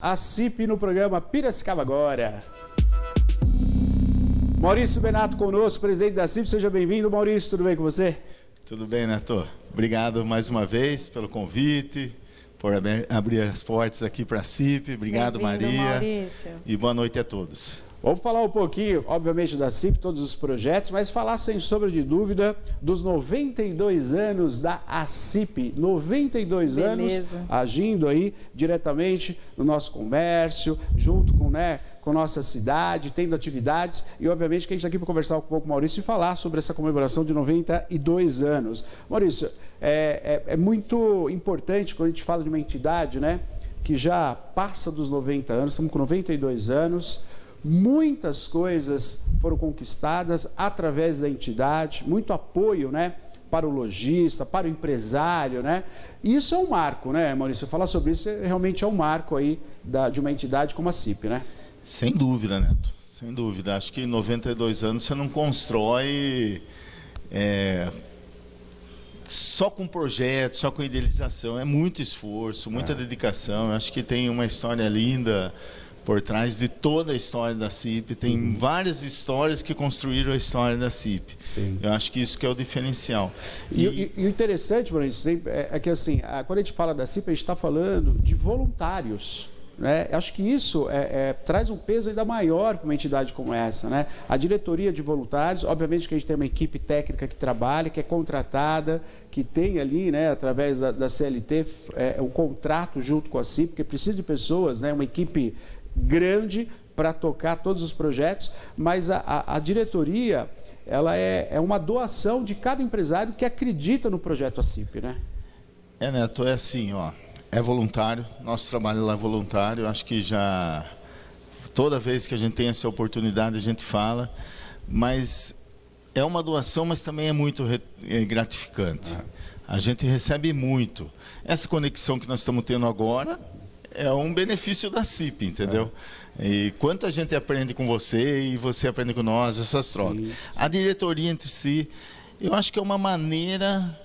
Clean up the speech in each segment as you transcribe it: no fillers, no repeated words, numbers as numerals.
A CIP no programa Piracicaba Agora. Maurício Benato conosco, presidente da CIP. Seja bem-vindo, Maurício. Tudo bem com você? Tudo bem, Neto. Obrigado mais uma vez pelo convite, por abrir as portas aqui para a CIP. Obrigado, Maria. Maurício. E boa noite a todos. Vamos falar um pouquinho, obviamente, da CIP, todos os projetos, mas falar sem sombra de dúvida dos 92 anos da ACIP. 92 Beleza. anos agindo aí diretamente no nosso comércio, junto com nossa cidade, tendo atividades. E, obviamente, que a gente está aqui para conversar um pouco com o Maurício e falar sobre essa comemoração de 92 anos. Maurício, é muito importante quando a gente fala de uma entidade, que já passa dos 90 anos, estamos com 92 anos. Muitas coisas foram conquistadas através da entidade, muito apoio, para o lojista, para o empresário, Isso é um marco, Maurício? Falar sobre isso realmente é um marco aí de uma entidade como a CIP, Sem dúvida, Neto. Sem dúvida. Acho que em 92 anos você não constrói só com projetos, só com idealização. É muito esforço, muita dedicação. Acho que tem uma história linda por trás de toda a história da CIP. Tem várias histórias que construíram a história da CIP. Sim. Eu acho que isso que é o diferencial. E o interessante, Maurício, é que assim, quando a gente fala da CIP, a gente está falando de voluntários. Acho que isso traz um peso ainda maior para uma entidade como essa. A diretoria de voluntários, obviamente que a gente tem uma equipe técnica que trabalha, que é contratada, que tem ali, através da CLT, um contrato junto com a CIP, porque precisa de pessoas, uma equipe grande para tocar todos os projetos, mas a diretoria ela é uma doação de cada empresário que acredita no projeto ACIP, Neto, é assim, é voluntário, nosso trabalho lá é voluntário. Acho que já toda vez que a gente tem essa oportunidade a gente fala, mas é uma doação, mas também é muito gratificante. A gente recebe muito. Essa conexão que nós estamos tendo agora é um benefício da CIP, entendeu? E quanto a gente aprende com você e você aprende com nós, essas trocas. Sim. A diretoria entre si, eu acho que é uma maneira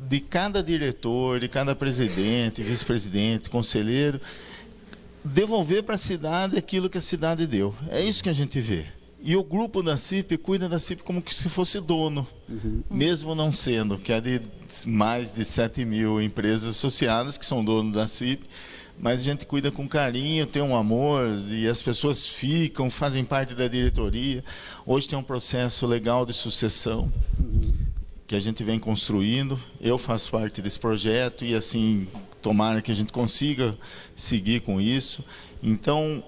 de cada diretor, de cada presidente, vice-presidente, conselheiro, devolver para a cidade aquilo que a cidade deu. É isso que a gente vê. E o grupo da CIP cuida da CIP como que se fosse dono, mesmo não sendo, que é de mais de 7 mil empresas associadas que são donos da CIP, mas a gente cuida com carinho, tem um amor e as pessoas ficam, fazem parte da diretoria. Hoje tem um processo legal de sucessão que a gente vem construindo. Eu faço parte desse projeto e assim, tomara que a gente consiga seguir com isso. Então,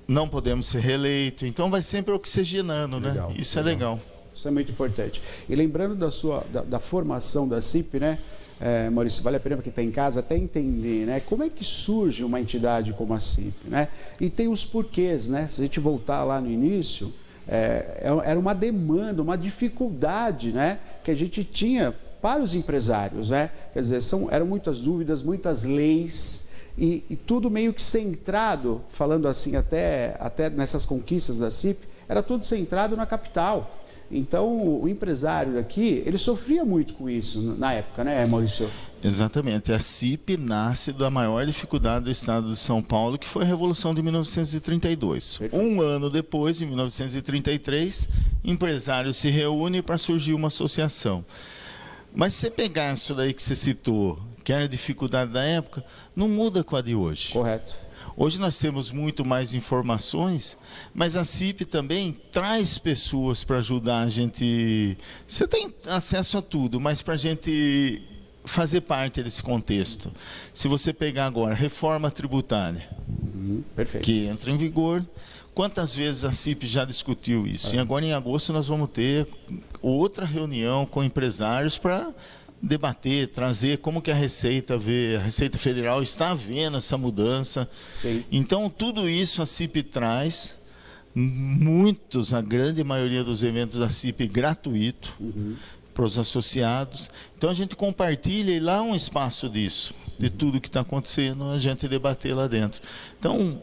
não podemos ser reeleitos, então vai sempre oxigenando, legal, Isso legal. É legal. Isso é muito importante. E lembrando da formação da CIP, Maurício, vale a pena para quem está em casa até entender, como é que surge uma entidade como a CIP, E tem os porquês, Se a gente voltar lá no início, era uma demanda, uma dificuldade, que a gente tinha para os empresários, Quer dizer, eram muitas dúvidas, muitas leis e tudo meio que centrado, falando assim até nessas conquistas da CIP, era tudo centrado na capital. Então, o empresário daqui, ele sofria muito com isso na época, Maurício? Exatamente. A CIP nasce da maior dificuldade do estado de São Paulo, que foi a Revolução de 1932. Perfeito. Um ano depois, em 1933, empresários se reúnem para surgir uma associação. Mas se você pegar isso daí que você citou, que era a dificuldade da época, não muda com a de hoje. Correto. Hoje nós temos muito mais informações, mas a CIP também traz pessoas para ajudar a gente. Você tem acesso a tudo, mas para a gente fazer parte desse contexto. Se você pegar agora reforma tributária, perfeito, que entra em vigor, quantas vezes a CIP já discutiu isso? E agora em agosto nós vamos ter outra reunião com empresários para debater, trazer como que a Receita Federal está vendo essa mudança. Sim. Então, tudo isso a CIP traz, a grande maioria dos eventos da CIP gratuito para os associados. Então, a gente compartilha e lá é um espaço disso, de tudo que está acontecendo, a gente debater lá dentro. Então,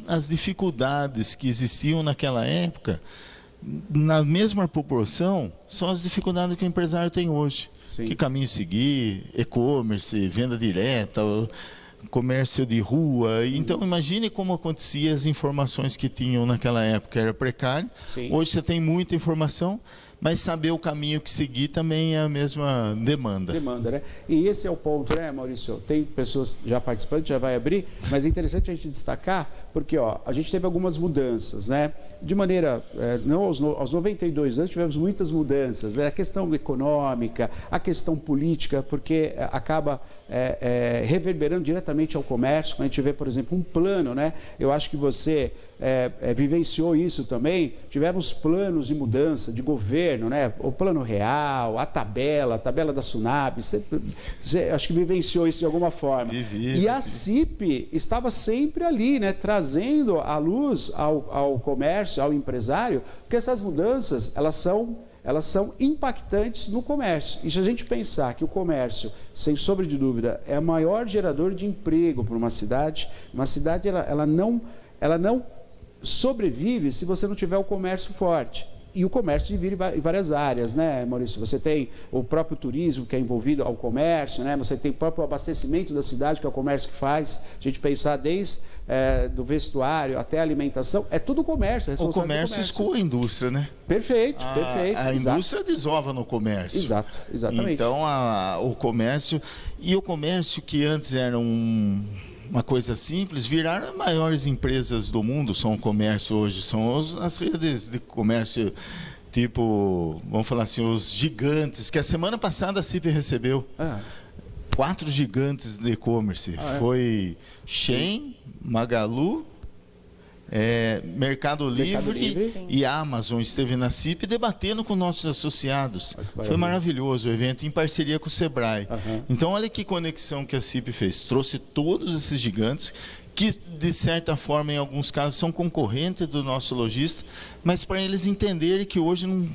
as dificuldades que existiam naquela época, na mesma proporção, são as dificuldades que o empresário tem hoje. Sim. Que caminho seguir, e-commerce, venda direta, comércio de rua. Então, imagine como acontecia as informações que tinham naquela época. Era precário. Sim. Hoje você tem muita informação, mas saber o caminho que seguir também é a mesma demanda. Demanda, né? E esse é o ponto, né, Maurício? Tem pessoas já participantes, já vai abrir, mas é interessante a gente destacar, porque a gente teve algumas mudanças, né? De maneira, não aos 92 anos tivemos muitas mudanças, né? A questão econômica, a questão política, porque acaba reverberando diretamente ao comércio. Quando a gente vê, por exemplo, um plano, né? Eu acho que você vivenciou isso também. Tivemos planos de mudança de governo, né? O plano real, a tabela da Sunab. Você acho que vivenciou isso de alguma forma. E a CIP estava sempre ali, né? Trazendo a luz ao comércio, ao empresário, porque essas mudanças, elas são impactantes no comércio. E se a gente pensar que o comércio, sem sombra de dúvida, é o maior gerador de emprego para uma cidade ela não sobrevive se você não tiver o comércio forte. E o comércio divide em várias áreas, né, Maurício? Você tem o próprio turismo, que é envolvido ao comércio, né? Você tem o próprio abastecimento da cidade, que é o comércio que faz. A gente pensar desde do vestuário até a alimentação, é tudo comércio. O comércio escoa a indústria, né? Perfeito. A indústria desova no comércio. Exatamente. Então, o comércio... E o comércio que antes era uma coisa simples, viraram as maiores empresas do mundo, são o comércio hoje, são as redes de comércio, tipo, vamos falar assim, os gigantes, que a semana passada a CIP recebeu 4 gigantes de e-commerce. Foi Shein, Magalu, Mercado Livre e Amazon esteve na CIP debatendo com nossos associados. Foi maravilhoso o evento, em parceria com o Sebrae. Então, olha que conexão que a CIP fez. Trouxe todos esses gigantes, que, de certa forma, em alguns casos, são concorrentes do nosso lojista, mas para eles entenderem que hoje não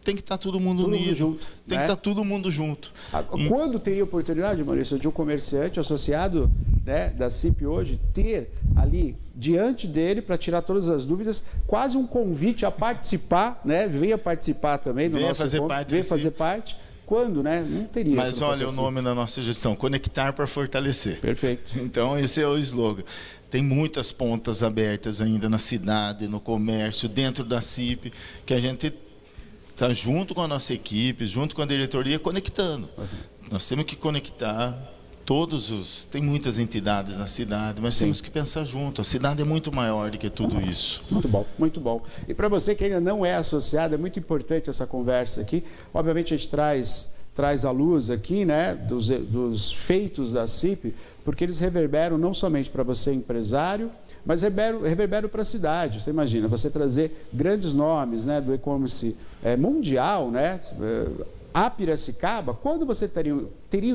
tem que estar todo mundo unido. Tem que estar todo mundo junto. Quando teria oportunidade, Maurício, de um comerciante associado, né, da CIP hoje, ter ali diante dele, para tirar todas as dúvidas, quase um convite a participar, né? Venha participar também do nosso encontro, venha fazer parte. Quando, né? Não teria. Mas olha o nome da nossa gestão, Conectar para Fortalecer. Perfeito. Então, esse é o slogan. Tem muitas pontas abertas ainda na cidade, no comércio, dentro da CIP, que a gente está junto com a nossa equipe, junto com a diretoria, conectando. Nós temos que conectar tem muitas entidades na cidade, mas temos que pensar junto. A cidade é muito maior do que tudo isso. Muito bom, muito bom. E para você que ainda não é associado, é muito importante essa conversa aqui. Obviamente a gente traz à luz aqui, né, dos feitos da CIP, porque eles reverberam não somente para você empresário, mas reverberam para a cidade. Você imagina, você trazer grandes nomes, né, do e-commerce mundial, né, a Piracicaba, quando você teria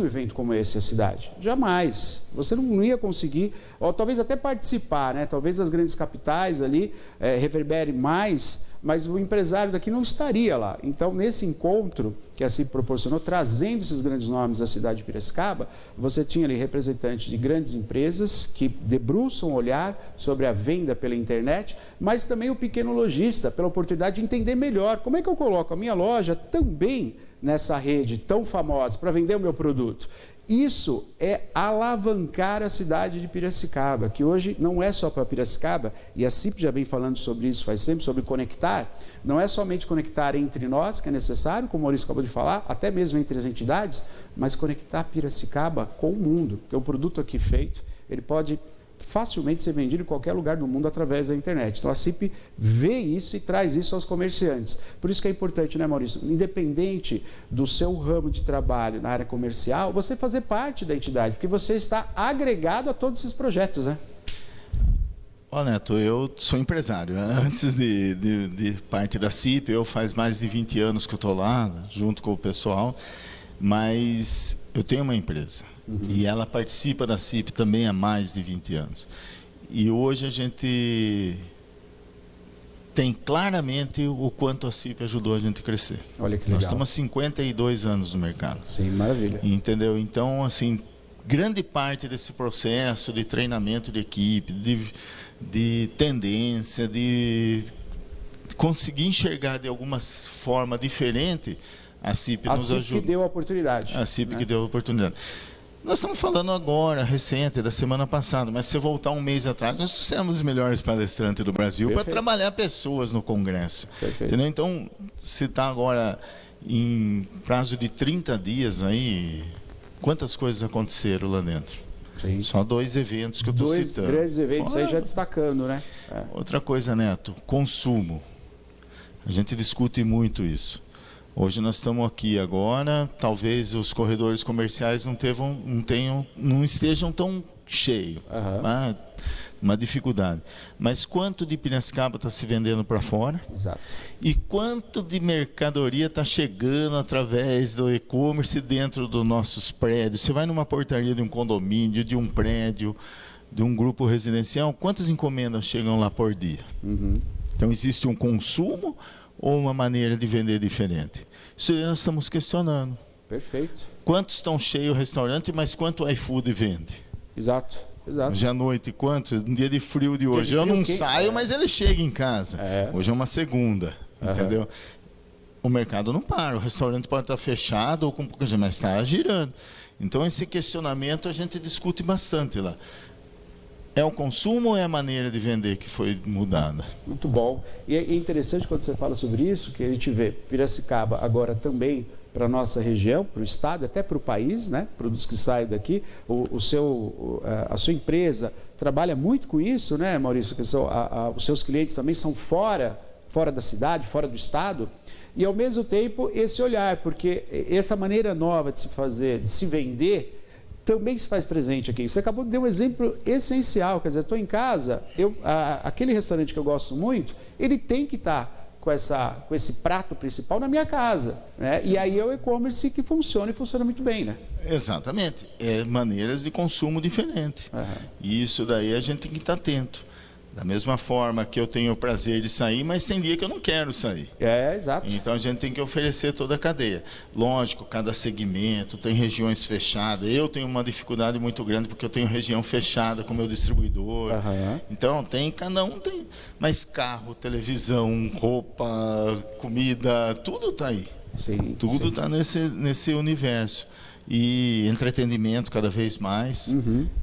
um evento como esse na cidade? Jamais. Você não ia conseguir, ou talvez até participar, né? Talvez as grandes capitais ali reverbere mais, mas o empresário daqui não estaria lá. Então, nesse encontro que a CIP proporcionou, trazendo esses grandes nomes da cidade de Piracicaba, você tinha ali representantes de grandes empresas que debruçam o olhar sobre a venda pela internet, mas também o pequeno lojista, pela oportunidade de entender melhor como é que eu coloco a minha loja também nessa rede tão famosa para vender o meu produto. Isso é alavancar a cidade de Piracicaba, que hoje não é só para Piracicaba, e a CIP já vem falando sobre isso faz tempo, sobre conectar. Não é somente conectar entre nós, que é necessário, como o Maurício acabou de falar, até mesmo entre as entidades, mas conectar Piracicaba com o mundo, porque o produto aqui feito, ele pode facilmente ser vendido em qualquer lugar do mundo através da internet. Então a CIP vê isso e traz isso aos comerciantes. Por isso que é importante, né, Maurício? Independente do seu ramo de trabalho na área comercial, você fazer parte da entidade, porque você está agregado a todos esses projetos, né? Ó, Neto, eu sou empresário. Antes de parte da CIP, eu faz mais de 20 anos que eu estou lá, junto com o pessoal, mas eu tenho uma empresa. E ela participa da CIP também há mais de 20 anos. E hoje a gente tem claramente o quanto a CIP ajudou a gente a crescer. Olha que legal. Nós estamos há 52 anos no mercado. Sim, maravilha. Entendeu? Então, assim, grande parte desse processo de treinamento de equipe, de tendência, de conseguir enxergar de alguma forma diferente, a CIP nos ajuda. A CIP que deu a oportunidade. A CIP que deu a oportunidade. Nós estamos falando agora, recente, da semana passada, mas se você voltar um mês atrás, nós trouxemos os melhores palestrantes do Brasil para trabalhar pessoas no Congresso. Entendeu? Então, se está agora em prazo de 30 dias aí, quantas coisas aconteceram lá dentro? Sim. Só 2 eventos que eu estou citando. 2 grandes eventos aí já destacando, né? Outra coisa, Neto, consumo. A gente discute muito isso. Hoje nós estamos aqui agora, talvez os corredores comerciais não estejam tão cheios, uma dificuldade. Mas quanto de Piracicaba está se vendendo para fora? Exato. E quanto de mercadoria está chegando através do e-commerce dentro dos nossos prédios? Você vai numa portaria de um condomínio, de um prédio, de um grupo residencial, quantas encomendas chegam lá por dia? Então existe um consumo ou uma maneira de vender diferente? Isso aí nós estamos questionando. Perfeito. Quantos estão cheios o restaurante, mas quanto o iFood vende? Exato. Hoje à noite, quanto? Um dia de frio de hoje. Eu não saio, mas ele chega em casa. Hoje é uma segunda, entendeu? O mercado não para, o restaurante pode estar fechado ou com pouca gente, mas está girando. Então esse questionamento a gente discute bastante lá. É o consumo ou é a maneira de vender que foi mudada? Muito bom. E é interessante quando você fala sobre isso, que a gente vê Piracicaba agora também para a nossa região, para o estado, até para o país, né? Produtos que saem daqui. A sua empresa trabalha muito com isso, né, Maurício? Que os seus clientes também são fora da cidade, fora do estado. E ao mesmo tempo esse olhar, porque essa maneira nova de se fazer, de se vender, também se faz presente aqui. Você acabou de dar um exemplo essencial, quer dizer, estou em casa, aquele restaurante que eu gosto muito, ele tem que estar com esse prato principal na minha casa, né? E aí é o e-commerce que funciona e funciona muito bem, né? Exatamente. É maneiras de consumo diferentes. E isso daí a gente tem que estar atento. Da mesma forma que eu tenho o prazer de sair, mas tem dia que eu não quero sair. Exato. Então a gente tem que oferecer toda a cadeia. Lógico, cada segmento tem regiões fechadas. Eu tenho uma dificuldade muito grande porque eu tenho região fechada com o meu distribuidor. Então cada um tem. Mas carro, televisão, roupa, comida, tudo está aí. Sim, tudo está nesse universo. E entretenimento cada vez mais.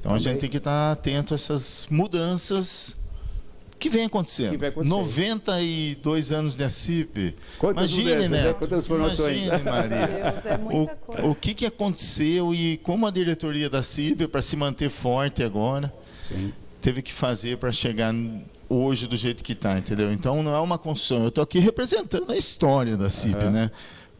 Então a gente tem que estar atento a essas mudanças que vem acontecendo. 92 anos de ACIP. Imagine, né? Quantas transformações. Imagine, Maria. Deus, é muita coisa. O que aconteceu e como a diretoria da ACIP, para se manter forte agora, teve que fazer para chegar hoje do jeito que está, entendeu? Então não é uma construção. Eu estou aqui representando a história da ACIP, né?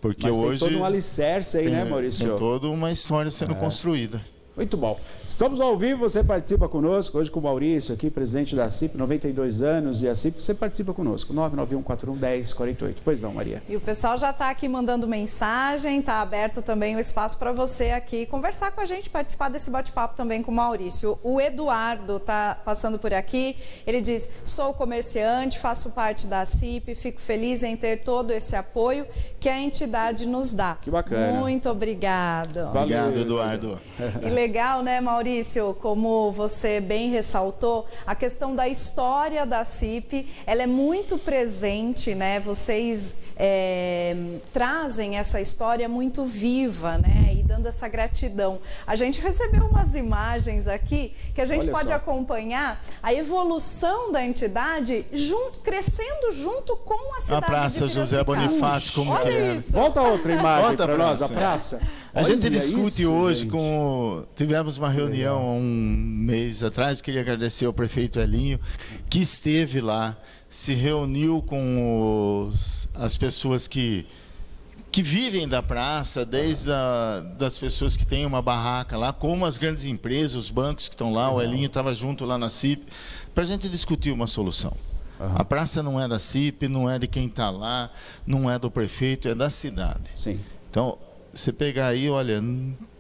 Porque mas hoje tem todo um alicerce aí, né, Maurício? Tem toda uma história sendo construída. Muito bom. Estamos ao vivo, você participa conosco, hoje com o Maurício aqui, presidente da CIP, 92 anos, e a CIP, você participa conosco, 991411048. Pois não, Maria. E o pessoal já está aqui mandando mensagem, está aberto também o espaço para você aqui conversar com a gente, participar desse bate-papo também com o Maurício. O Eduardo está passando por aqui, ele diz, sou comerciante, faço parte da CIP, fico feliz em ter todo esse apoio que a entidade nos dá. Que bacana. Muito obrigado. Obrigado, Eduardo. E legal, né, Maurício, como você bem ressaltou, a questão da história da CIP, ela é muito presente, né, vocês trazem essa história muito viva, né, e dando essa gratidão. A gente recebeu umas imagens aqui que a gente pode acompanhar a evolução da entidade crescendo junto com a cidade. A Praça José Bonifácio, como que é? Volta outra imagem para nós, a praça. A gente discute hoje tivemos uma reunião há um mês atrás, queria agradecer ao prefeito Elinho, que esteve lá, se reuniu com as pessoas que vivem da praça, desde das pessoas que têm uma barraca lá, como as grandes empresas, os bancos que estão lá, o Elinho estava junto lá na CIP, para a gente discutir uma solução. A praça não é da CIP, não é de quem está lá, não é do prefeito, é da cidade. Sim. Então, você pegar aí, olha,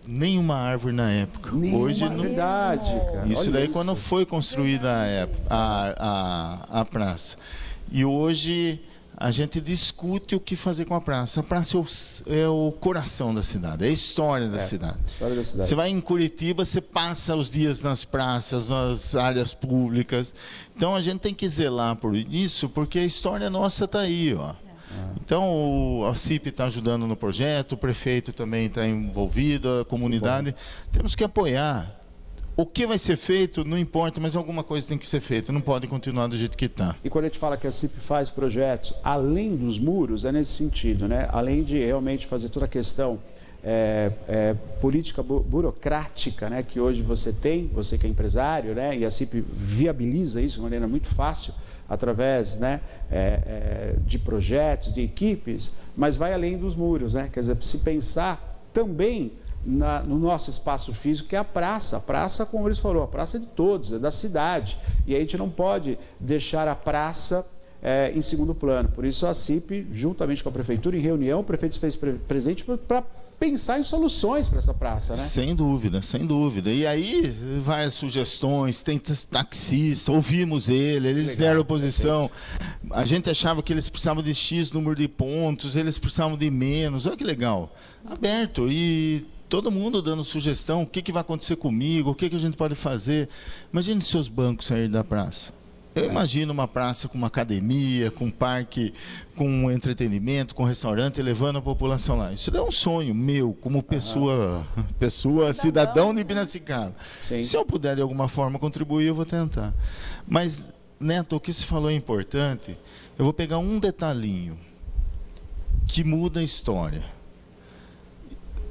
nenhuma árvore na época. Hoje não. Verdade, cara. Isso daí quando foi construída a praça. E hoje a gente discute o que fazer com a praça. A praça é o coração da cidade, é a história da cidade. História da cidade. Você vai em Curitiba, você passa os dias nas praças, nas áreas públicas. Então a gente tem que zelar por isso, porque a história nossa está aí, ó. Então, a CIP está ajudando no projeto, o prefeito também está envolvido, a comunidade. Temos que apoiar. O que vai ser feito, não importa, mas alguma coisa tem que ser feita. Não pode continuar do jeito que está. E quando a gente fala que a CIP faz projetos além dos muros, é nesse sentido, né? Além de realmente fazer toda a questão política burocrática, né, que hoje você tem, você que é empresário, né, e a CIP viabiliza isso de maneira muito fácil, através, né, de projetos, de equipes, mas vai além dos muros, né? Quer dizer, se pensar também no nosso espaço físico, que é a praça, como eles falaram, a praça é de todos, é da cidade, e a gente não pode deixar a praça em segundo plano. Por isso a CIP, juntamente com a prefeitura, em reunião, o prefeito se fez presente para pensar em soluções para essa praça, né? Sem dúvida, sem dúvida. E aí, várias sugestões, tem taxista, ouvimos eles deram oposição. Perfeito. A gente achava que eles precisavam de X número de pontos, eles precisavam de menos. Olha que legal. Aberto. E todo mundo dando sugestão, o que vai acontecer comigo, o que a gente pode fazer. Imagine se os bancos saírem da praça. Eu imagino uma praça com uma academia, com um parque, com entretenimento, com restaurante, levando a população lá. Isso é um sonho meu, como pessoa cidadão de Piracicaba. Sim. Se eu puder de alguma forma contribuir, eu vou tentar. Mas, Neto, o que se falou é importante. Eu vou pegar um detalhinho que muda a história.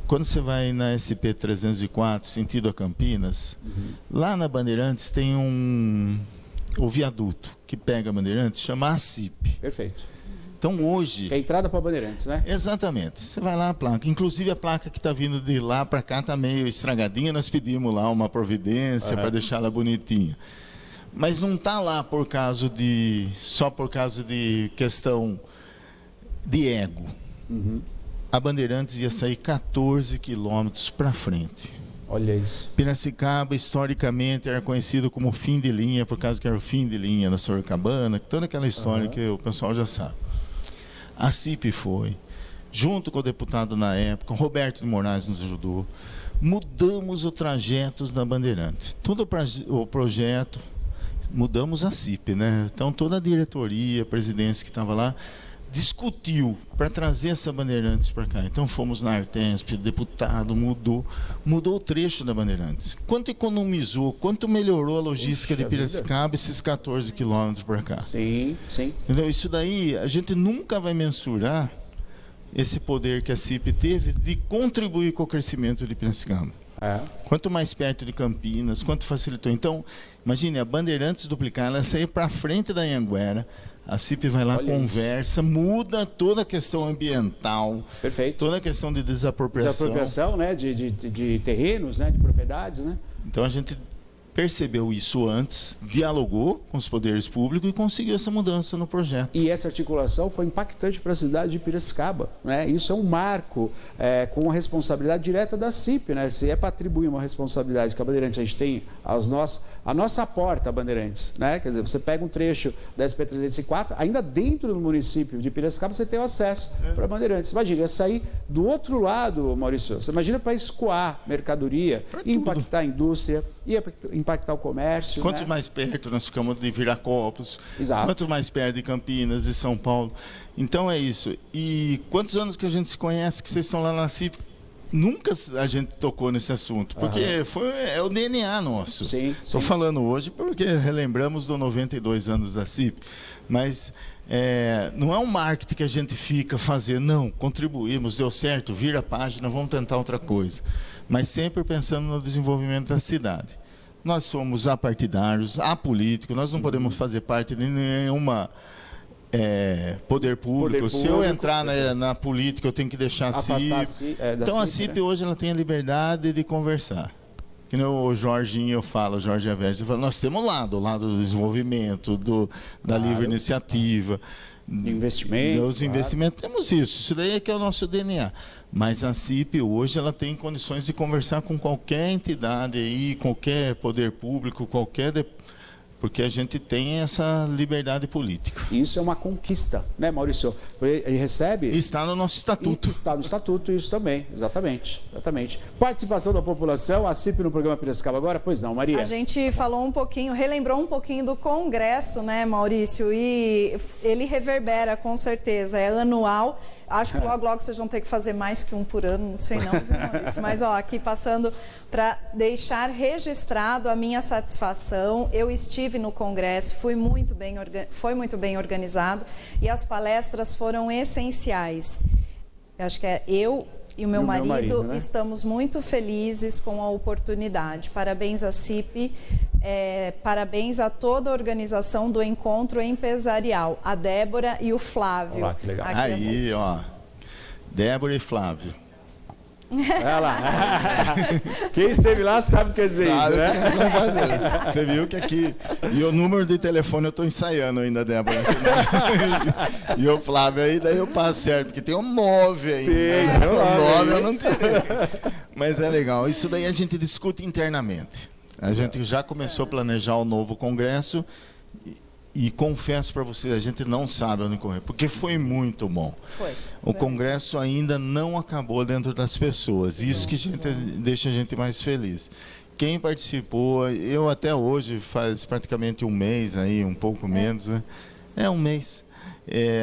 Quando você vai na SP 304, sentido a Campinas, lá na Bandeirantes tem o viaduto que pega a Bandeirantes, chama a CIP. Perfeito. Então hoje... É a entrada para Bandeirantes, né? Exatamente. Você vai lá a placa. Inclusive a placa que está vindo de lá para cá está meio estragadinha. Nós pedimos lá uma providência para deixá-la bonitinha. Mas não está lá só por causa de questão de ego. A Bandeirantes ia sair 14 quilômetros para frente. Olha isso. Piracicaba, historicamente, era conhecido como fim de linha, por causa que era o fim de linha da Sorocabana, toda aquela história que o pessoal já sabe. A CIP foi, junto com o deputado na época, Roberto de Moraes nos ajudou, mudamos o trajeto da Bandeirante. Todo o projeto, mudamos a CIP, né? Então, toda a diretoria, a presidência que estava lá, discutiu para trazer essa Bandeirantes para cá. Então fomos na Artesp, o deputado mudou o trecho da Bandeirantes. Quanto economizou, quanto melhorou a logística de Piracicaba esses 14 quilômetros para cá. Sim, sim. Entendeu? Isso daí a gente nunca vai mensurar esse poder que a CIP teve de contribuir com o crescimento de Piracicaba. Quanto mais perto de Campinas, quanto facilitou. Então, imagine, a Bandeirantes duplicar, ela sair para frente da Anhanguera, a CIP vai lá, olha, conversa, isso. Muda toda a questão ambiental. Perfeito. Toda a questão de desapropriação. Desapropriação, né, de terrenos, né, de propriedades, né? Então a gente percebeu isso antes, dialogou com os poderes públicos e conseguiu essa mudança no projeto. E essa articulação foi impactante para a cidade de Piracicaba, né? Isso é um marco com a responsabilidade direta da CIP, né? Se é para atribuir uma responsabilidade que a Bandeirantes, a gente tem a nossa porta, a Bandeirantes, né? Quer dizer, você pega um trecho da SP-304, ainda dentro do município de Piracicaba, você tem o acesso para Bandeirantes. Imagina, ia sair do outro lado, Maurício, você imagina para escoar mercadoria, impactar a indústria, ia impactar o comércio. Quanto, né? Mais perto nós ficamos de Viracopos, exato. Quanto mais perto de Campinas, de São Paulo. Então é isso. E quantos anos que a gente se conhece que vocês estão lá na CIP? Nunca a gente tocou nesse assunto, porque é o DNA nosso. Estou falando hoje porque relembramos dos 92 anos da CIP, mas não é um marketing que a gente fica fazendo, não, contribuímos, deu certo, vira a página, vamos tentar outra coisa. Mas sempre pensando no desenvolvimento da cidade. Nós somos apartidários, apolíticos, nós não podemos fazer parte de nenhuma poder público. Se eu entrar na política, eu tenho que deixar a CIP. Então a CIP, né? Hoje ela tem a liberdade de conversar. Que nem o Jorginho, eu falo, o Jorge Aves, nós temos do lado do desenvolvimento, da livre iniciativa, investimento, dos investimentos, temos isso daí é que é o nosso DNA. Mas a CIP hoje ela tem condições de conversar com qualquer entidade aí, qualquer poder público, qualquer porque a gente tem essa liberdade política. Isso é uma conquista, né, Maurício? Ele recebe... Está no nosso estatuto. Está no estatuto, isso também, exatamente. Participação da população, a CIP no programa Piracicaba agora? Pois não, Maria. A gente falou um pouquinho, relembrou um pouquinho do Congresso, né, Maurício? E ele reverbera, com certeza, é anual. Acho que logo vocês vão ter que fazer mais que um por ano, não sei não, viu, Maurício? Mas, aqui passando para deixar registrado a minha satisfação. Eu estive no Congresso, foi muito bem organizado e as palestras foram essenciais. Eu acho que eu e o meu marido, né? Estamos muito felizes com a oportunidade. Parabéns à CIP, parabéns a toda a organização do Encontro Empresarial, a Débora e o Flávio. Olá, que legal. Aí, Débora e Flávio. Olha lá. Quem esteve lá sabe o que quer dizer isso, né? O que nós estamos fazendo. Você viu que aqui... E o número de telefone eu estou ensaiando ainda, Débora. E o Flávio aí, daí eu passo certo, porque tem um 9 ainda. Tem, o 9 eu não tenho. Mas é legal. Isso daí a gente discute internamente. A gente já começou a planejar o novo congresso e confesso para vocês, a gente não sabe onde correr, porque foi muito bom. O congresso ainda não acabou dentro das pessoas, isso que deixa a gente mais feliz. Quem participou, eu até hoje, faz praticamente um mês, aí, um pouco menos, né? Um mês.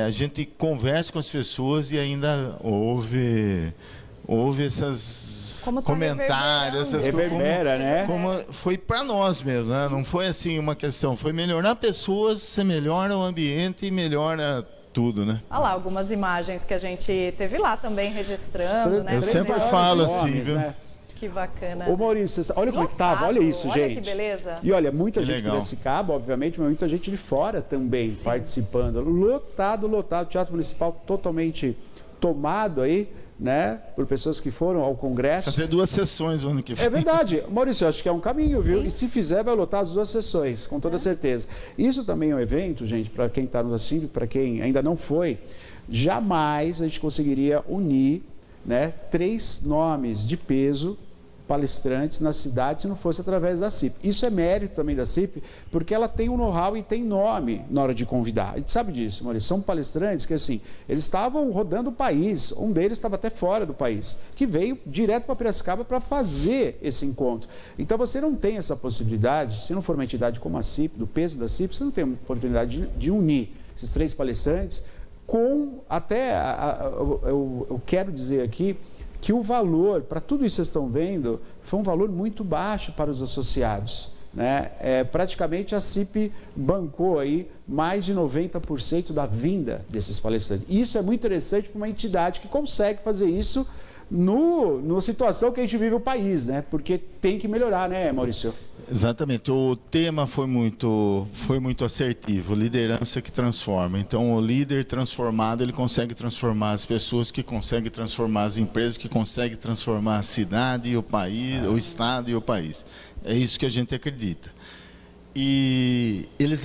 A gente conversa com as pessoas e ainda houve esses comentários, essas reverbera, né? Como foi para nós mesmo, né? Não foi assim uma questão, foi melhorar pessoas, você melhora o ambiente e melhora tudo, né? Olha lá, algumas imagens que a gente teve lá também registrando, né? Eu sempre falo assim, viu? Né? Que bacana. Ô Maurício, olha como é que tava, olha isso, gente. Olha que beleza. E olha, muita gente legal. de Piracicaba, obviamente, mas muita gente de fora também participando. Lotado, Teatro Municipal totalmente tomado aí, né, por pessoas que foram ao Congresso. Fazer 2 sessões o ano que vem. É verdade. Maurício, eu acho que é um caminho, viu? E se fizer, vai lotar as 2 sessões, com toda certeza. Isso também é um evento, gente, para quem está nos assistindo, para quem ainda não foi, jamais a gente conseguiria unir, né, 3 nomes de peso palestrantes na cidade se não fosse através da CIP. Isso é mérito também da CIP, porque ela tem um know-how e tem nome na hora de convidar. A gente sabe disso, Maurício. São palestrantes que, assim, eles estavam rodando o país, um deles estava até fora do país, que veio direto para Piracicaba para fazer esse encontro. Então, você não tem essa possibilidade, se não for uma entidade como a CIP, do peso da CIP, você não tem a oportunidade de unir esses 3 palestrantes com, até, eu quero dizer aqui, que o valor, para tudo isso que vocês estão vendo, foi um valor muito baixo para os associados, né? Praticamente a CIP bancou aí mais de 90% da vinda desses palestrantes. E isso é muito interessante para uma entidade que consegue fazer isso numa situação que a gente vive o país, né? Porque tem que melhorar, né, Maurício? Exatamente. O tema foi muito assertivo, liderança que transforma. Então, o líder transformado, ele consegue transformar as pessoas, que consegue transformar as empresas, que consegue transformar a cidade e o país, o estado e o país. É isso que a gente acredita. E eles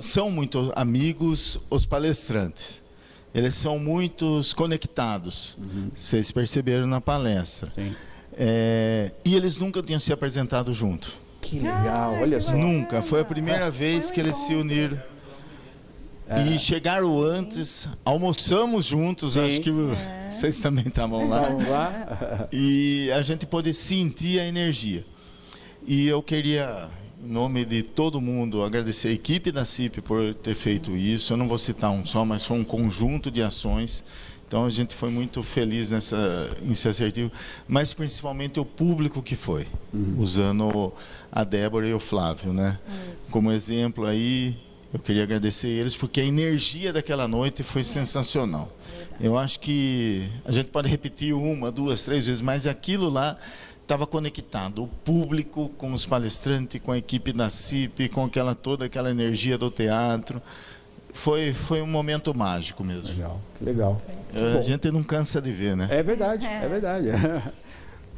são muito amigos, os palestrantes. Eles são muito conectados. Vocês perceberam na palestra. Sim. E eles nunca tinham se apresentado junto. Que legal, olha só. Nunca. Foi a primeira vez que eles se uniram. E chegaram antes, almoçamos juntos, Sim. acho que vocês também estavam lá. Vamos lá. E a gente pôde sentir a energia. E eu queria, em nome de todo mundo, agradecer a equipe da CIP por ter feito isso. Eu não vou citar um só, mas foi um conjunto de ações. Então a gente foi muito feliz nesse assertivo, mas principalmente o público que foi, usando a Débora e o Flávio, né? Como exemplo aí, eu queria agradecer eles, porque a energia daquela noite foi sensacional. Eu acho que a gente pode repetir 1, 2, 3 vezes, mas aquilo lá estava conectado, o público com os palestrantes, com a equipe da CIP, com toda aquela energia do teatro. Foi um momento mágico mesmo. Legal, que legal. A gente não cansa de ver, né? É verdade, é verdade.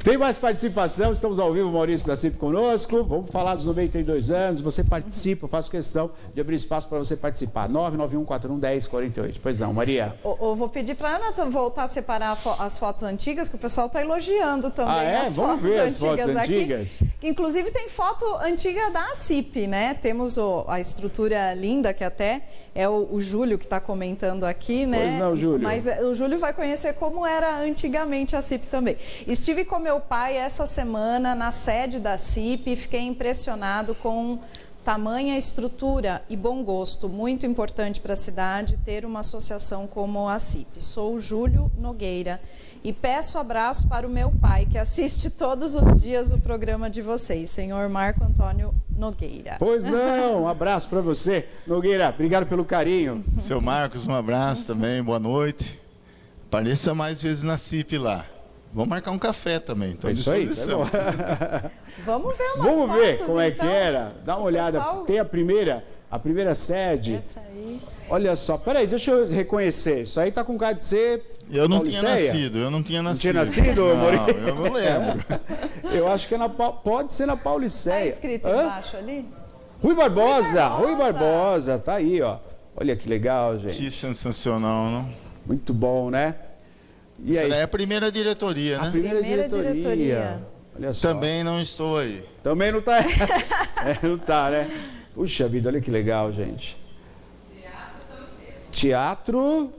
Tem mais participação, estamos ao vivo, Maurício da CIP conosco. Vamos falar dos 92 anos. Você participa, eu faço questão de abrir espaço para você participar. 991411048. Pois não, Maria. Eu vou pedir para a Ana voltar a separar as fotos antigas, que o pessoal está elogiando também. As Vamos fotos ver as fotos antigas? Inclusive tem foto antiga da CIP, né? Temos a estrutura linda, que até é o Júlio que está comentando aqui, né? Pois não, Júlio. Mas o Júlio vai conhecer como era antigamente a CIP também. Estive com meu pai essa semana na sede da CIP e fiquei impressionado com tamanha estrutura e bom gosto. Muito importante para a cidade ter uma associação como a CIP. Sou o Júlio Nogueira e peço abraço para o meu pai, que assiste todos os dias o programa de vocês, senhor Marco Antônio Nogueira. Pois não, um abraço para você, Nogueira. Obrigado pelo carinho. Seu Marcos, um abraço também, boa noite. Apareça mais vezes na CIP lá. Vamos marcar um café também, estou à disposição. Vamos ver umas Vamos ver fotos, como é então. que era. Dá uma olhada. Pessoal... Tem a primeira sede. Essa aí. Olha só, peraí, deixa eu reconhecer. Isso aí tá com cara de ser Eu não Pauliceia? tinha nascido, eu não tinha nascido. Não tinha nascido, Maurício? Não, eu não lembro. Eu acho que pode ser na Está Pauliceia. escrito embaixo ali? Rui Barbosa, tá aí, ó. Olha que legal, gente. Que sensacional, não? Muito bom, né? E aí? Essa é a primeira diretoria, né? A primeira diretoria. diretoria. Olha só. Também não estou aí. Também não tá. Não tá, né? Puxa vida, olha que legal, gente. Teatro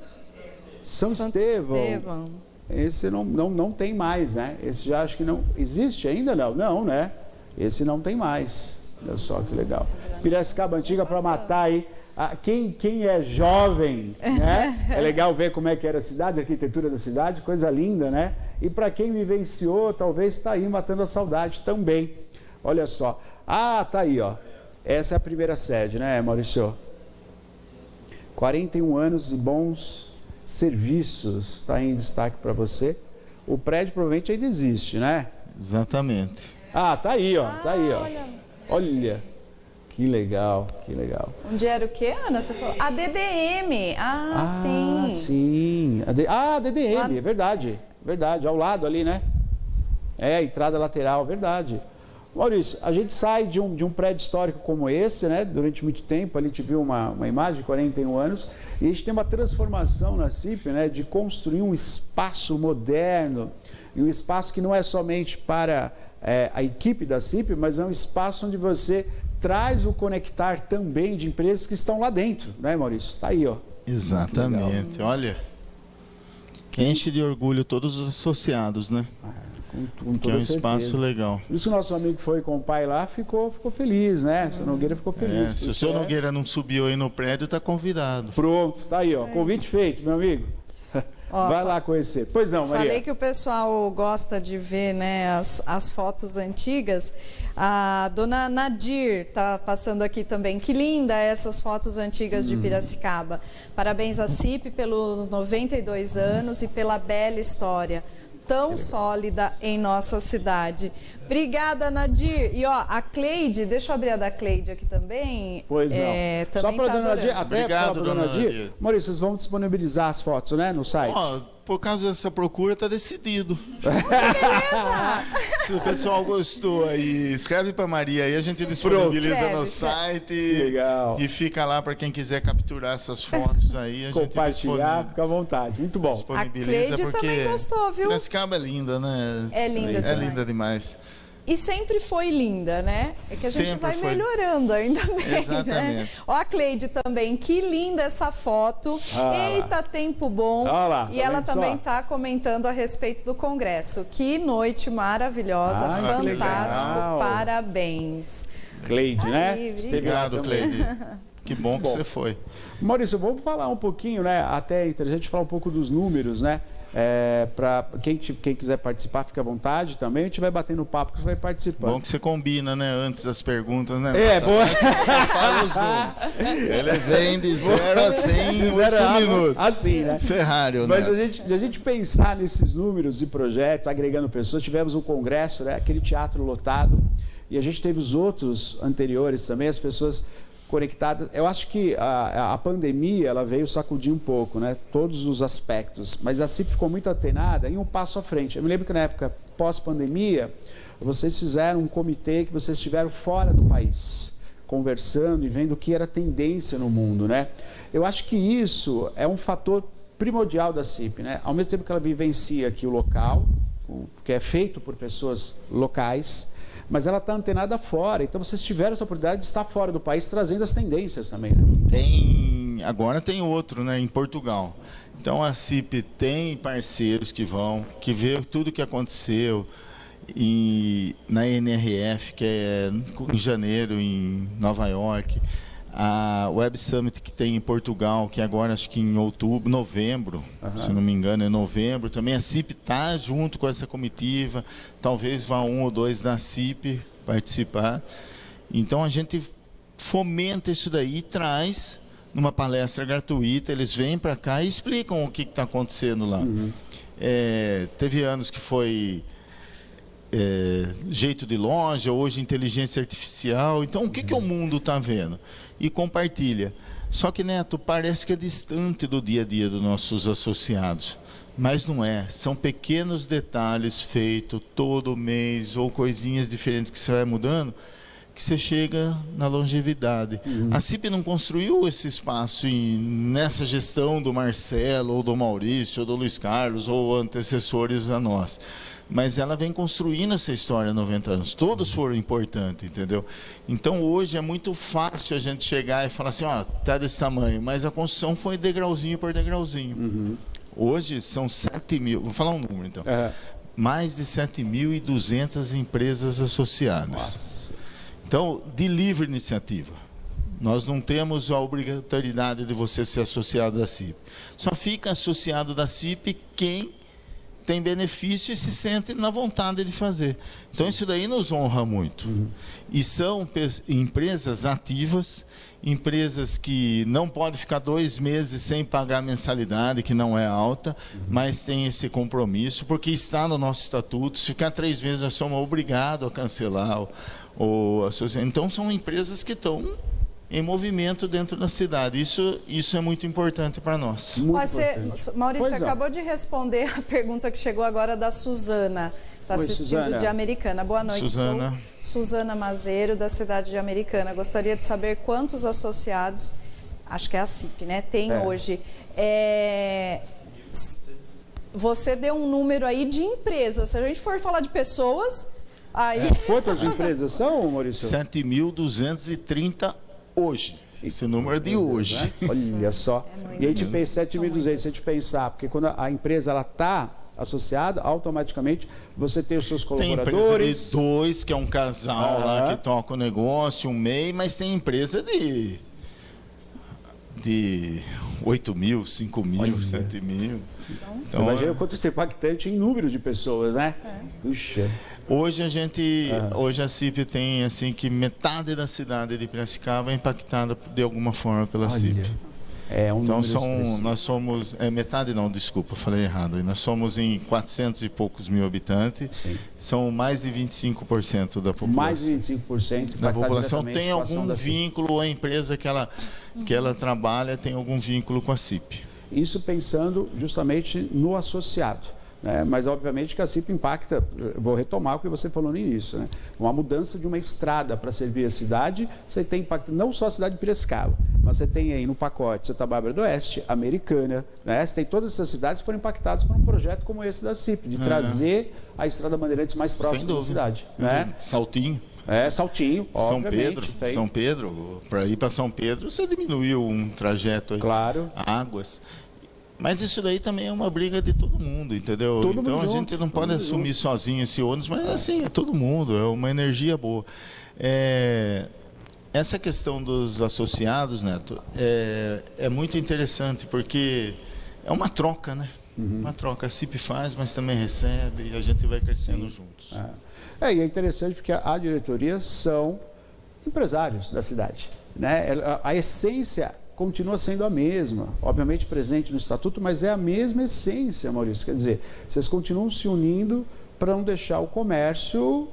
São Estevão. Esse não tem mais, né? Esse já acho que não... Existe ainda? Não, né? Esse não tem mais. Olha só que legal. Piracicaba Antiga para matar aí. Quem é jovem, né? É legal ver como é que era a cidade, a arquitetura da cidade, coisa linda, né? E para quem vivenciou, talvez está aí matando a saudade também. Olha só. Tá aí, ó. Essa é a primeira sede, né, Maurício? 41 anos e bons serviços, está em destaque para você. O prédio provavelmente ainda existe, né? Exatamente. Tá aí, ó. Tá aí, ó. Olha. Que legal, que legal. Onde era o quê, Ana? Você falou? A DDM. Sim. Sim. DDM, lá... é verdade. Verdade, ao lado ali, né? A entrada lateral, verdade. Maurício, a gente sai de um prédio histórico como esse, né? Durante muito tempo, ali a gente viu uma imagem de 41 anos, e a gente tem uma transformação na CIP, né? De construir um espaço moderno, e um espaço que não é somente para a equipe da CIP, mas é um espaço onde você traz o conectar também de empresas que estão lá dentro, né, Maurício? Tá aí, ó. Exatamente. Olha, enche de orgulho todos os associados, né? Com que é um certeza. Espaço legal. Por isso o nosso amigo que foi com o pai lá ficou feliz, né? O seu Nogueira ficou feliz. Se o seu Nogueira não subiu aí no prédio, está convidado. Pronto, tá aí, ó. Convite feito, meu amigo. Vai lá conhecer. Pois não, Maria. Falei que o pessoal gosta de ver, né, as fotos antigas. A dona Nadir está passando aqui também. Que linda essas fotos antigas de Piracicaba. Parabéns à CIP pelos 92 anos e pela bela história tão sólida em nossa cidade. Obrigada, Nadir. E ó, a Cleide, deixa eu abrir a da Cleide aqui também. Pois não. Só para a dona Nadir, até obrigado, para a dona Nadir. Maurício, vocês vão disponibilizar as fotos, né, no site? Por causa dessa procura, está decidido. Se o pessoal gostou aí, escreve para Maria aí, a gente disponibiliza no site. Legal. E fica lá para quem quiser capturar essas fotos aí. A compartilhar, fica à vontade. Muito bom. Disponibiliza, a Cleide porque também gostou, viu? Piracicaba é linda, né? É linda É demais. linda demais. E sempre foi linda, né? É que a gente vai melhorando ainda bem. Exatamente. Né? Ó, a Cleide também, que linda essa foto. Eita, tempo bom. Lá, e ela também está comentando a respeito do Congresso. Que noite maravilhosa, fantástico, parabéns. Cleide, né? Obrigado, Cleide. Que bom que você foi. Maurício, vamos falar um pouquinho, né? Até é interessante falar um pouco dos números, né? Para quem quiser participar, fica à vontade também. A gente vai batendo papo que você vai participar. Bom que você combina, né? Antes das perguntas, né? Boa. Fala os números. Ele vem de 0 a 100 em 8 minutos. Assim, né? Ferrari, né? Mas a gente pensar nesses números e projetos, agregando pessoas, tivemos um congresso, né? Aquele teatro lotado, e a gente teve os outros anteriores também, as pessoas conectadas. Eu acho que a pandemia ela veio sacudir um pouco, né? Todos os aspectos, mas a CIP ficou muito antenada em um passo à frente. Eu me lembro que na época pós-pandemia, vocês fizeram um comitê que vocês estiveram fora do país, conversando e vendo o que era tendência no mundo, né? Eu acho que isso é um fator primordial da CIP, né? Ao mesmo tempo que ela vivencia aqui o local, que é feito por pessoas locais, mas ela está antenada fora. Então vocês tiveram essa oportunidade de estar fora do país trazendo as tendências também, né? Agora tem outro, né, em Portugal. Então a CIP tem parceiros que vê tudo o que aconteceu na NRF, que é em janeiro em Nova York, a Web Summit que tem em Portugal, que agora acho que em novembro, se não me engano, é novembro, também a CIP está junto com essa comitiva, talvez vá 1 ou 2 da CIP participar. Então a gente fomenta isso daí e traz numa palestra gratuita, eles vêm para cá e explicam o que está acontecendo lá. Teve anos que foi jeito de loja, hoje inteligência artificial. Então, o que o mundo está vendo? E compartilha. Só que, Neto, parece que é distante do dia a dia dos nossos associados. Mas não é. São pequenos detalhes feitos todo mês, ou coisinhas diferentes que você vai mudando, que você chega na longevidade. A CIP não construiu esse espaço nessa gestão do Marcelo, ou do Maurício, ou do Luiz Carlos, ou antecessores a nós. Mas ela vem construindo essa história há 90 anos. Todos foram importantes, entendeu? Então, hoje é muito fácil a gente chegar e falar assim, tá desse tamanho, mas a construção foi degrauzinho por degrauzinho. Hoje são 7 mil, vou falar um número então, mais de 7.200 empresas associadas. Nossa. Então, de livre iniciativa. Nós não temos a obrigatoriedade de você ser associado da CIP. Só fica associado da CIP quem tem benefício e se sente na vontade de fazer. Então, isso daí nos honra muito. E são empresas ativas, empresas que não podem ficar 2 meses sem pagar mensalidade, que não é alta, mas tem esse compromisso, porque está no nosso estatuto. Se ficar 3 meses, nós somos obrigados a cancelar o associação. Então, são empresas que estão em movimento dentro da cidade. Isso é muito importante para nós. Maurício, você acabou de responder a pergunta que chegou agora da Suzana. Está assistindo Suzana. De Americana. Boa noite, Suzana. Suzana Mazeiro, da cidade de Americana. Gostaria de saber quantos associados, acho que é a CIP, né, tem hoje. Você deu um número aí de empresas. Se a gente for falar de pessoas, aí... Quantas empresas são, Maurício? 7.230 hoje. Esse número é de hoje. Né? Olha só. E a gente pensa 7.200, se a gente pensar, porque quando a empresa está associada, automaticamente você tem os seus colaboradores. Tem empresa de 2, que é um casal lá que toca o negócio, um MEI, mas tem empresa de 8 mil, 5 mil, 7 mil. Então, imagina o quanto isso é impactante em número de pessoas, né? Puxa. Hoje hoje a CIP tem assim que metade da cidade de Piracicaba é impactada de alguma forma pela CIP. Então nós somos metade não, desculpa, falei errado. Nós somos em 400 e poucos mil habitantes. Sim. São mais de 25% da população. Mais de 25% da população tem algum vínculo, a empresa que ela trabalha tem algum vínculo com a CIP. Isso pensando justamente no associado. Mas obviamente que a CIP impacta, vou retomar o que você falou no início, né? Uma mudança de uma estrada para servir a cidade, você tem impacto não só a cidade de Piracicaba, mas você tem aí no pacote Santa Bárbara do Oeste, Americana, né? Você tem todas essas cidades que foram impactadas por um projeto como esse da CIP, de trazer a Estrada Bandeirantes mais próxima da cidade. Né? Saltinho. Saltinho, São Pedro, para ir para São Pedro, você diminuiu um trajeto aí. Claro. Águas. Mas isso daí também é uma briga de todo mundo, entendeu? Então a gente não pode assumir sozinho esse ônus, mas assim, é todo mundo, é uma energia boa. Essa questão dos associados, Neto, é muito interessante, porque é uma troca, né? Uma troca. A CIP faz, mas também recebe, e a gente vai crescendo juntos. E é interessante porque a diretoria são empresários da cidade, né? A essência continua sendo a mesma, obviamente presente no estatuto, mas é a mesma essência, Maurício. Quer dizer, vocês continuam se unindo para não deixar o comércio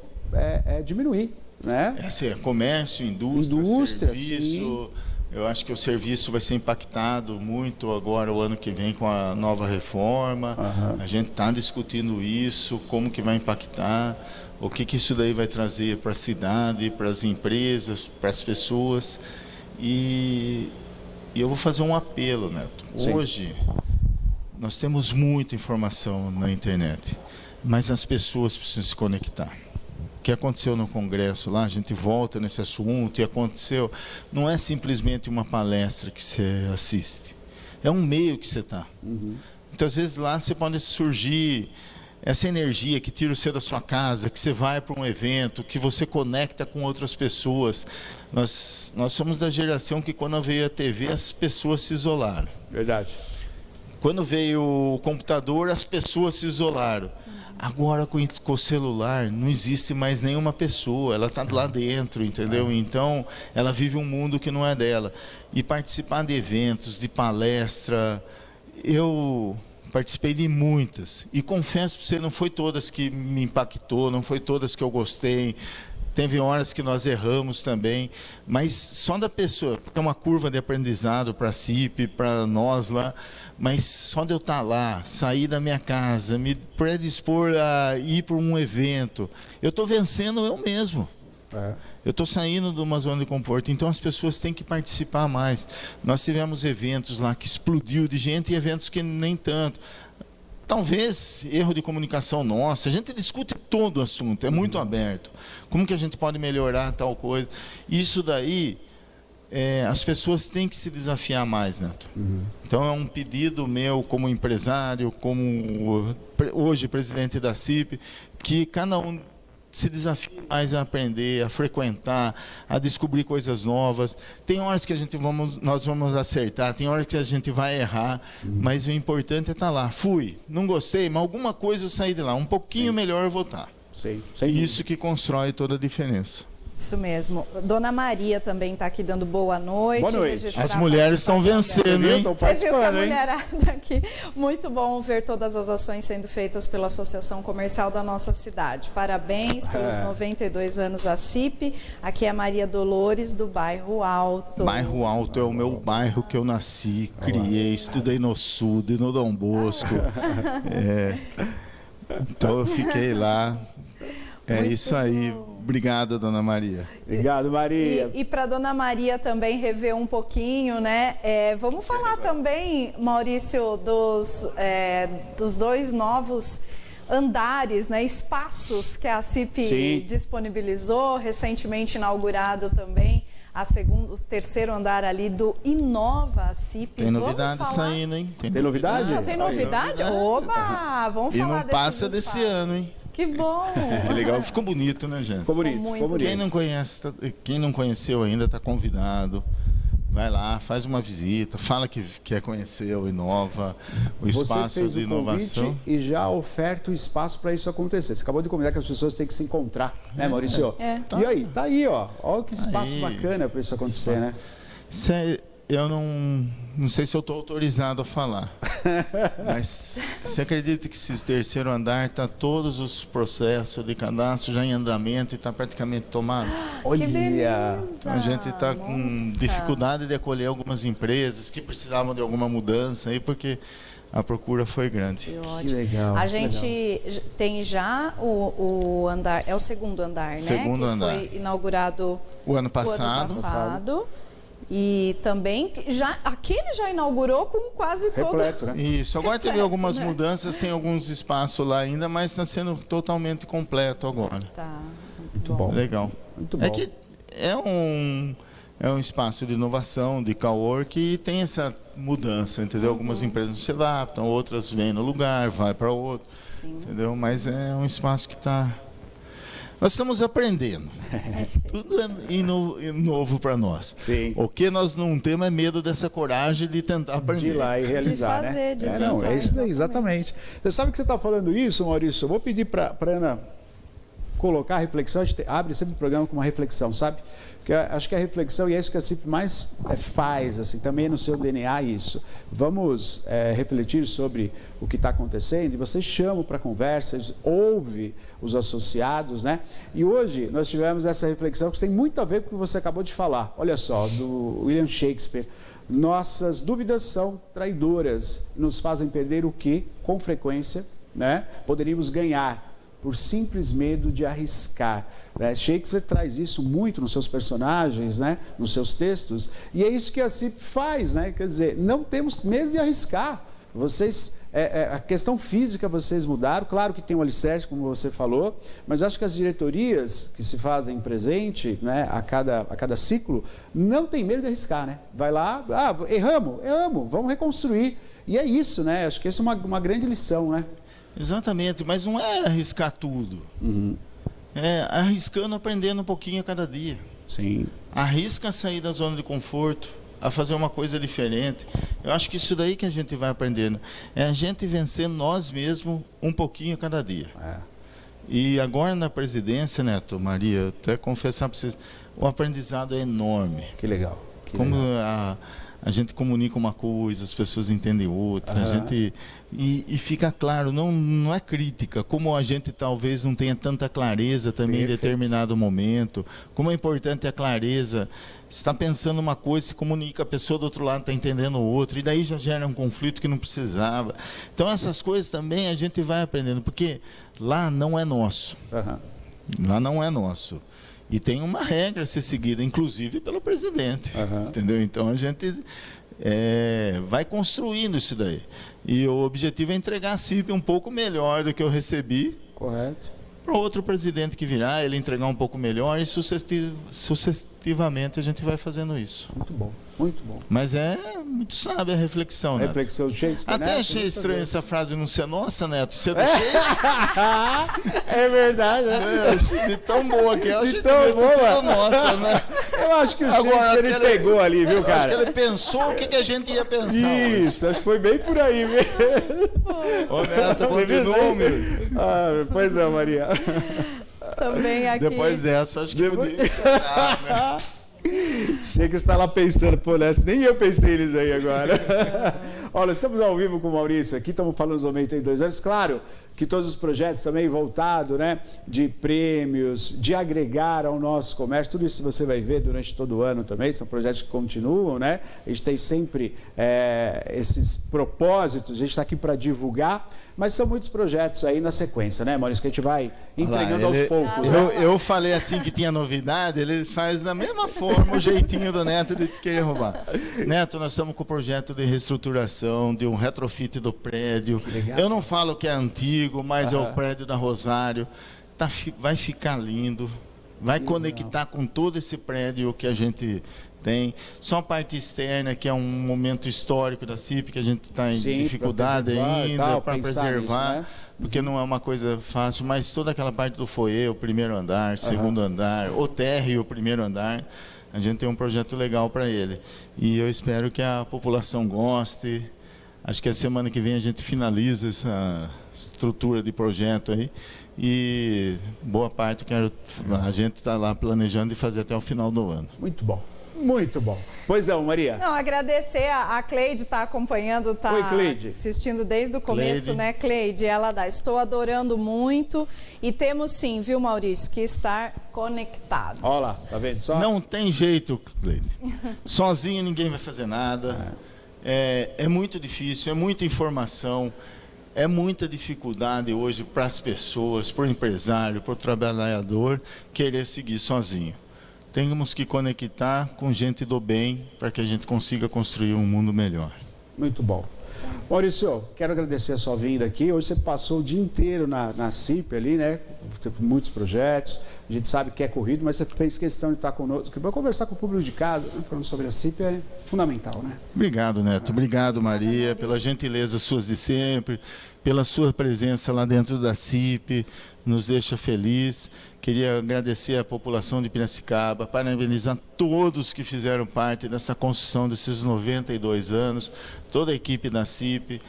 diminuir, né? É comércio, indústria, serviço. Sim. Eu acho que o serviço vai ser impactado muito agora, o ano que vem, com a nova reforma. A gente está discutindo isso, como que vai impactar, o que isso daí vai trazer para a cidade, para as empresas, para as pessoas. E eu vou fazer um apelo, Neto. Sim. Hoje, nós temos muita informação na internet, mas as pessoas precisam se conectar. O que aconteceu no Congresso lá, a gente volta nesse assunto, e aconteceu, não é simplesmente uma palestra que você assiste, é um meio que você está. Muitas vezes lá você pode surgir essa energia que tira você da sua casa, que você vai para um evento, que você conecta com outras pessoas. Nós somos da geração que quando veio a TV, as pessoas se isolaram. Verdade. Quando veio o computador, as pessoas se isolaram. Agora, com o celular, não existe mais nenhuma pessoa, ela está lá dentro, entendeu? Então, ela vive um mundo que não é dela. E participar de eventos, de palestra, eu participei de muitas. E confesso para você, não foi todas que me impactou, não foi todas que eu gostei. Teve horas que nós erramos também, mas só da pessoa, é uma curva de aprendizado para a CIP, para nós lá, mas só de eu estar lá, sair da minha casa, me predispor a ir para um evento, eu estou vencendo eu mesmo. Eu estou saindo de uma zona de conforto, então as pessoas têm que participar mais. Nós tivemos eventos lá que explodiu de gente e eventos que nem tanto. Talvez erro de comunicação nossa, a gente discute todo o assunto, é muito aberto. Como que a gente pode melhorar tal coisa? Isso daí, as pessoas têm que se desafiar mais, Neto. Então é um pedido meu como empresário, como hoje presidente da CIP, que cada um se desafie mais a aprender, a frequentar, a descobrir coisas novas. Tem horas que nós vamos acertar, tem horas que a gente vai errar, mas o importante é estar lá. Fui, não gostei, mas alguma coisa eu saí de lá, um pouquinho melhor eu vou estar. Sim. Isso que constrói toda a diferença. Isso mesmo. Dona Maria também está aqui dando boa noite. Boa noite. As mulheres estão vencendo, hein? Você viu que a mulherada aqui. Muito bom ver todas as ações sendo feitas pela Associação Comercial da nossa cidade. Parabéns pelos 92 anos à CIP. Aqui é a Maria Dolores, do Bairro Alto. Bairro Alto é o meu bairro que eu nasci, criei, estudei no Sul, no Dom Bosco. Então eu fiquei lá. Muito isso aí. bom. Obrigado, Dona Maria. Obrigado, Maria. E para Dona Maria também rever um pouquinho, né? Vamos falar também, Maurício, dos dois novos andares, né? Espaços que a CIP disponibilizou, recentemente inaugurado também o terceiro andar ali do Inova CIP. Tem novidade saindo, hein? Tem novidade? Tem novidade? Oba! Vamos falar. E não passa desse ano, hein? Que bom! É legal, ficou bonito, né, gente? Ficou bonito. Quem não conheceu ainda está convidado. Vai lá, faz uma visita, fala que quer conhecer o Inova, o espaço de inovação. E já oferta o espaço para isso acontecer. Você acabou de convidar que as pessoas têm que se encontrar, né, Maurício? E aí, tá aí, ó. Olha que espaço bacana para isso acontecer, né? Eu não sei se eu estou autorizado a falar, mas você acredita que esse terceiro andar está todos os processos de cadastro já em andamento e está praticamente tomado? Olha! Então, a gente está com dificuldade de acolher algumas empresas que precisavam de alguma mudança aí, porque a procura foi grande. Que legal. A gente tem já o andar, é o segundo andar, né? Segundo andar. Foi inaugurado o ano passado. E também, aquele já inaugurou com quase repleto, todo... né? Isso, agora teve algumas mudanças, tem alguns espaços lá ainda, mas está sendo totalmente completo agora. Tá, muito bom. Legal. Muito bom. É que é um espaço de inovação, de cowork, e tem essa mudança, entendeu? Algumas empresas se adaptam, outras vêm no lugar, vai para outro, entendeu? Mas é um espaço que está... Nós estamos aprendendo. Tudo é novo para nós. Sim. O que nós não temos é medo dessa coragem de tentar aprender. De ir lá e realizar, de fazer, né? De tentar, é isso daí, exatamente. Você sabe que você está falando isso, Maurício? Eu vou pedir para Ana colocar a reflexão, a gente abre sempre o programa com uma reflexão, sabe? Porque acho que a reflexão, e é isso que a CIP mais faz, assim, também no seu DNA isso. Vamos refletir sobre o que está acontecendo, e você chama para conversa, ouve os associados, né? E hoje nós tivemos essa reflexão que tem muito a ver com o que você acabou de falar. Olha só, do William Shakespeare. Nossas dúvidas são traidoras, nos fazem perder o que, com frequência, né, poderíamos ganhar por simples medo de arriscar. Né? Shakespeare traz isso muito nos seus personagens, né, nos seus textos, e é isso que a CIP faz, né? Quer dizer, não temos medo de arriscar. Vocês, a questão física vocês mudaram, claro que tem um alicerce, como você falou, mas acho que as diretorias que se fazem presente, né, a cada ciclo, não tem medo de arriscar, né? Vai lá, erramos, vamos reconstruir. E é isso, né? Acho que essa é uma grande lição, né? Exatamente, mas não é arriscar tudo. É arriscando, aprendendo um pouquinho a cada dia. Sim. Arrisca a sair da zona de conforto, a fazer uma coisa diferente. Eu acho que isso daí que a gente vai aprendendo. É a gente vencer nós mesmos um pouquinho a cada dia. E agora na presidência, Neto, Maria, até confessar para vocês, o aprendizado é enorme. Que legal. Como a gente comunica uma coisa, as pessoas entendem outra, a gente, e fica claro, não é crítica, como a gente talvez não tenha tanta clareza também em determinado momento, como é importante a clareza, você está pensando uma coisa, se comunica, a pessoa do outro lado está entendendo outra, e daí já gera um conflito que não precisava. Então essas coisas também a gente vai aprendendo, porque lá não é nosso, lá não é nosso. E tem uma regra a ser seguida, inclusive pelo presidente, entendeu? Então a gente vai construindo isso daí. E o objetivo é entregar a CIP um pouco melhor do que eu recebi. Correto. Para outro presidente que virá, ele entregar um pouco melhor, e sucessivamente a gente vai fazendo isso. Muito bom, muito bom. Mas é muito sábia a reflexão, Neto. Reflexão de Shakespeare, Até Neto, achei estranho essa frase não ser nossa, Neto. Ser do Shakespeare. É verdade, né? Achei de tão boa que ela achei tão boa. Nossa, né? Eu acho que o Shakespeare ele pegou ali, viu, cara? Acho que ele pensou o que a gente ia pensar. Isso, acho que foi bem por aí mesmo. Ô, Neto, continua, meu. Pois é, Maria. Também aqui. Depois dessa, acho que podia. Chega que está lá pensando, pô, nem eu pensei nisso aí agora. Olha, estamos ao vivo com o Maurício aqui, estamos falando dos 92 anos. Claro que todos os projetos também voltados, né, de prêmios, de agregar ao nosso comércio, tudo isso você vai ver durante todo o ano também, são projetos que continuam, né? A gente tem sempre esses propósitos, a gente está aqui para divulgar, mas são muitos projetos aí na sequência, né, Maurício, que a gente vai entregando aos poucos. Eu falei assim que tinha novidade, ele faz da mesma forma o jeitinho do Neto de querer roubar. Neto, nós estamos com o projeto de reestruturação, de um retrofit do prédio. Eu não falo que é antigo, mas é o prédio da Rosário. Vai ficar lindo, vai conectar com todo esse prédio que a gente tem. Só a parte externa, que é um momento histórico da CIP, que a gente está em dificuldade ainda para preservar, nisso, né? Porque não é uma coisa fácil, mas toda aquela parte do foyer, o primeiro andar, segundo andar, o térreo, o primeiro andar, a gente tem um projeto legal para ele. E eu espero que a população goste. Acho que a semana que vem a gente finaliza essa estrutura de projeto aí. E boa parte a gente está lá planejando de fazer até o final do ano. Muito bom. Muito bom. Pois é, Maria. Não, agradecer a Cleide, está acompanhando, está assistindo desde o começo, Cleide. Né, Cleide? Ela dá, estou adorando muito e temos sim, viu, Maurício, que estar conectados. Olha lá, tá vendo só? Não tem jeito, Cleide. Sozinho ninguém vai fazer nada. É muito difícil, é muita informação, é muita dificuldade hoje para as pessoas, para o empresário, para o trabalhador querer seguir sozinho. Temos que conectar com gente do bem para que a gente consiga construir um mundo melhor. Muito bom. Maurício, quero agradecer a sua vinda aqui. Hoje você passou o dia inteiro na CIP ali, né? Teve muitos projetos. A gente sabe que é corrido, mas você fez questão de estar conosco. Para conversar com o público de casa, né? Falando sobre a CIP é fundamental, né? Obrigado, Neto. Obrigado, Maria, pela gentileza suas de sempre, pela sua presença lá dentro da CIP. Nos deixa feliz. Queria agradecer à população de Piracicaba, parabenizar todos que fizeram parte dessa construção desses 92 anos, toda a equipe da CIP.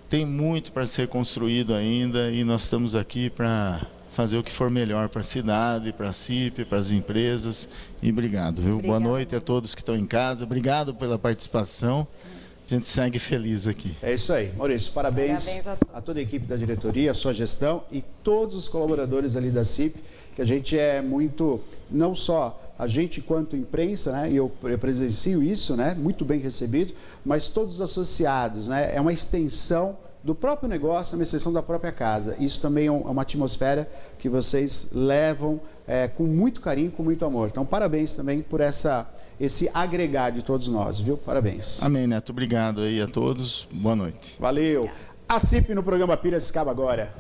Tem muito para ser construído ainda e nós estamos aqui para fazer o que for melhor para a cidade, para a CIP, para as empresas. E obrigado, viu? Obrigada. Boa noite a todos que estão em casa. Obrigado pela participação. A gente segue feliz aqui. É isso aí. Maurício, parabéns a toda a equipe da diretoria, a sua gestão e todos os colaboradores ali da CIP, que a gente é muito, não só a gente quanto imprensa, né, e eu presencio isso, né, muito bem recebido, mas todos os associados, né, é uma extensão do próprio negócio, é uma extensão da própria casa. Isso também é uma atmosfera que vocês levam com muito carinho, com muito amor. Então, parabéns também por esse agregar de todos nós, viu? Parabéns. Amém, Neto. Obrigado aí a todos. Boa noite. Valeu. A CIP no programa Piracicaba agora.